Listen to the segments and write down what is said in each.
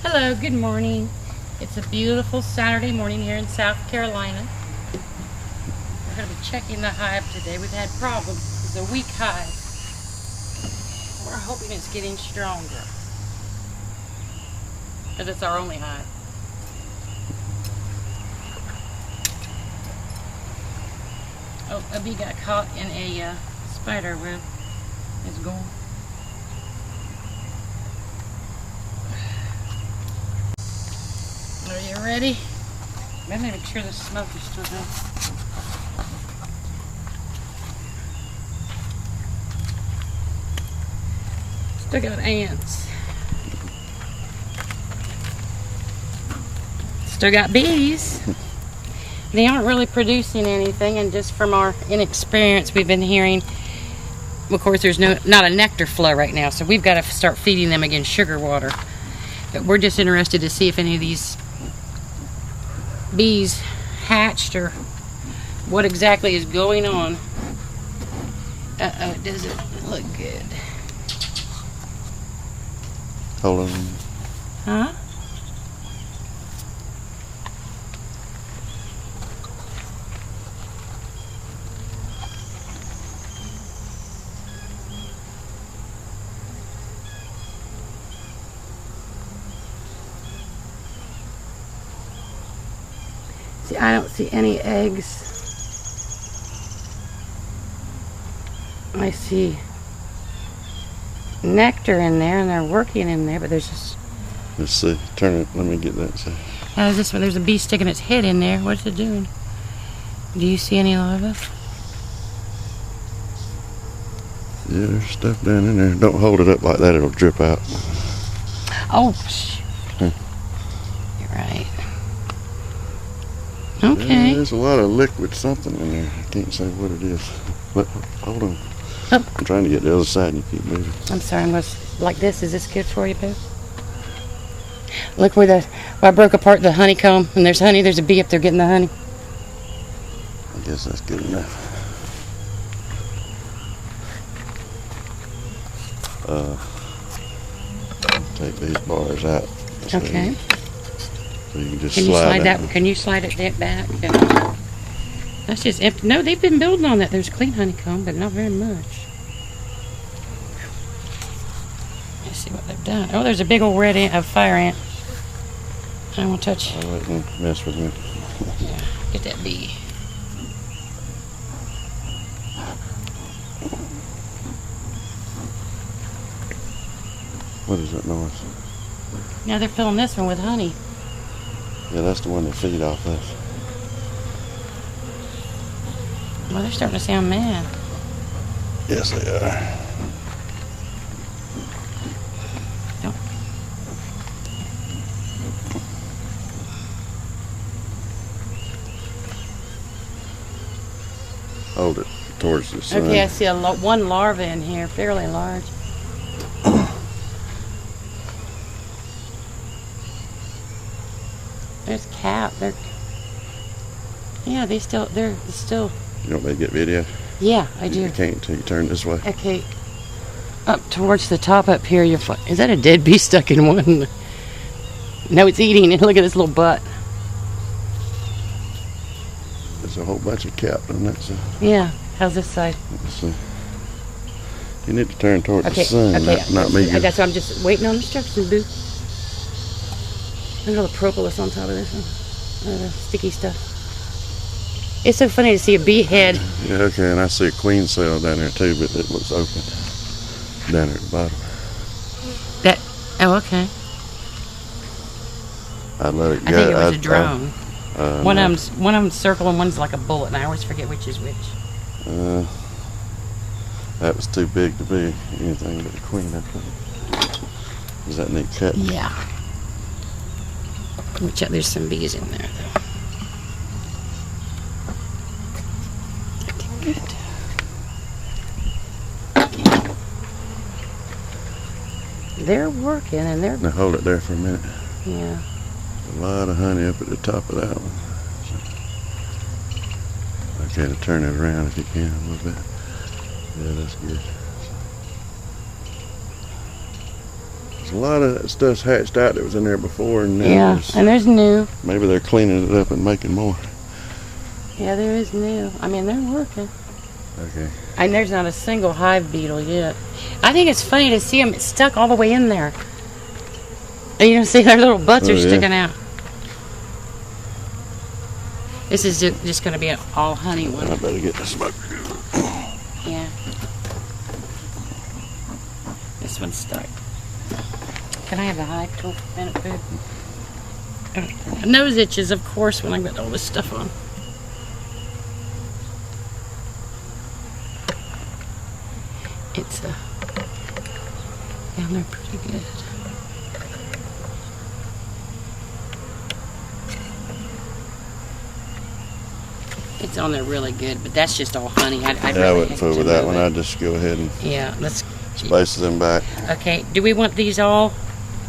Hello, good morning. It's a beautiful Saturday morning here in South Carolina. We're going to be checking the hive today. We've had problems. It's a weak hive. We're hoping it's getting stronger, because it's our only hive. Oh, a bee got caught in a spider web. It's gone. Are you ready? Let me make sure the smoke is still there. Still got ants. Still got bees. They aren't really producing anything, and just from our inexperience, we've been hearing, of course, there's not a nectar flow right now, so we've got to start feeding them again sugar water. But we're just interested to see if any of these bees hatched or what exactly is going on. Uh-oh, it doesn't look good. Hold on. Huh? See, I don't see any eggs. I see nectar in there, and they're working in there, but there's just... Let's see. Turn it. Let me get that. So. How's this one? There's a bee sticking its head in there. What's it doing? Do you see any larvae? Yeah, there's stuff down in there. Don't hold it up like that. It'll drip out. Oh, you're right. Okay. Yeah, there's a lot of liquid something in there. I can't say what it is. But hold on. Oh. I'm trying to get the other side and you keep moving. I'm sorry, I'm going like this. Is this good for you, Boo? Look where I broke apart the honeycomb, and there's honey. There's a bee up there getting the honey. I guess that's good enough. Take these bars out. Okay. So you can just Can you slide that? Can you slide it back? That's just empty. No, they've been building on that. There's clean honeycomb, but not very much. Let's see what they've done. Oh, there's a big old red ant, a fire ant. I won't touch. I wouldn't mess with me. Yeah, get that bee. What is that noise? Now they're filling this one with honey. Yeah, that's the one they feed off of. Well, they're starting to sound mad. Yes, they are. Don't. Hold it towards the sun. Okay, I see one larva in here, fairly large. There's they're still. You want me to get video? Yeah, I do. You can't until you turn this way. Okay, up towards the top up here, is that a dead bee stuck in one? No, it's eating, and look at this little butt. There's a whole bunch of capped on that side. Yeah, how's this side? Let's see. You need to turn towards the sun, okay. not me. That's why I'm just waiting on instructions, Boo. Look at all the propolis on top of this one. All the sticky stuff. It's so funny to see a bee head. Yeah, okay, and I see a queen cell down there too, but it looks open down there at the bottom. Okay. I'd let it go. I think it was a drone. One no. of them's circling, one's like a bullet, and I always forget which is which. That was too big to be anything but a queen, I think. Is that neat cut? Yeah. Let me check. There's some bees in there, though. Good. They're working, and they're... Now hold it there for a minute. Yeah. A lot of honey up at the top of that one. Okay, to turn it around if you can a little bit. Yeah, that's good. a lot of that stuff's hatched out that was in there before, and Yeah, and there's new. maybe they're cleaning it up and making more. Yeah, there is new. I mean, they're working. Okay. And there's not a single hive beetle yet. I think it's funny to see them stuck all the way in there. And you don't see their little butts are sticking out. This is just going to be an all honey one. I better get the smoke. Yeah. This one's stuck. Can I have the hive tool for a minute, food? Nose itches, of course, when I got all this stuff on. It's down there pretty good. It's on there really good, but that's just all honey. I wouldn't fool with that one. I'd just go ahead and let's space them back. Okay, do we want these all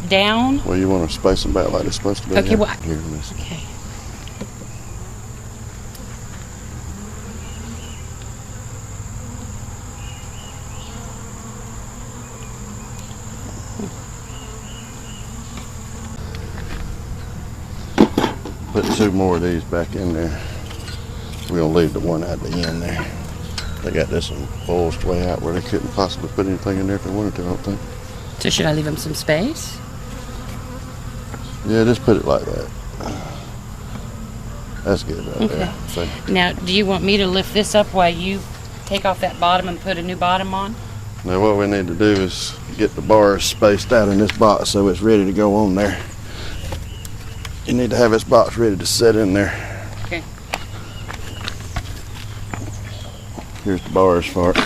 down? Well, you want to space them back like they're supposed to be. Okay, well, here, listen. Okay. Put 2 more of these back in there. We'll leave the one at the end there. They got this one bulged way out where they couldn't possibly put anything in there if they wanted to, I don't think. So should I leave them some space? Yeah, just put it like that. That's good right there. So, now, do you want me to lift this up while you take off that bottom and put a new bottom on? now what we need to do is get the bars spaced out in this box so it's ready to go on there. You need to have this box ready to set in there. Okay. Here's the bars for it.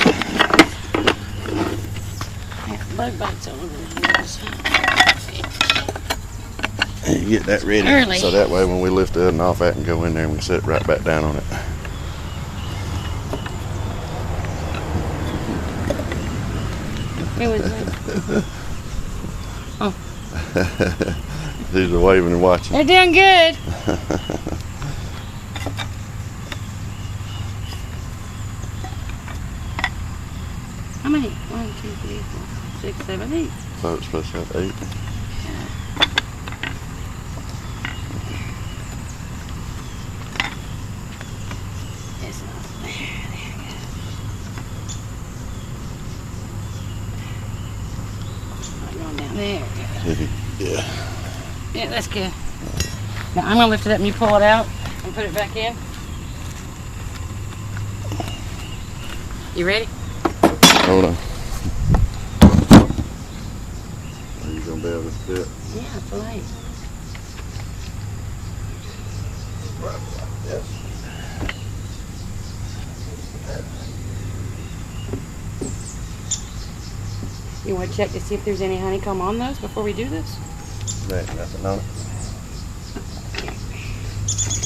Yeah, bug bites all over the walls. And you get that ready. Early. So that way when we lift the oven off that and go in there and we can set it right back down on it. Who was that? Oh. These are waving and watching. They're doing good. How many? 1, 2, 3, 4, 6, 7, 8. So it's supposed to have 8. It's not there. There it goes. Not going down there. Yeah. Yeah, that's good. Now I'm going to lift it up and you pull it out and put it back in. You ready? Hold on. Are you going to be able to fit? Yeah, it's light. Yes. You want to check to see if there's any honeycomb on those before we do this? There ain't nothing on it.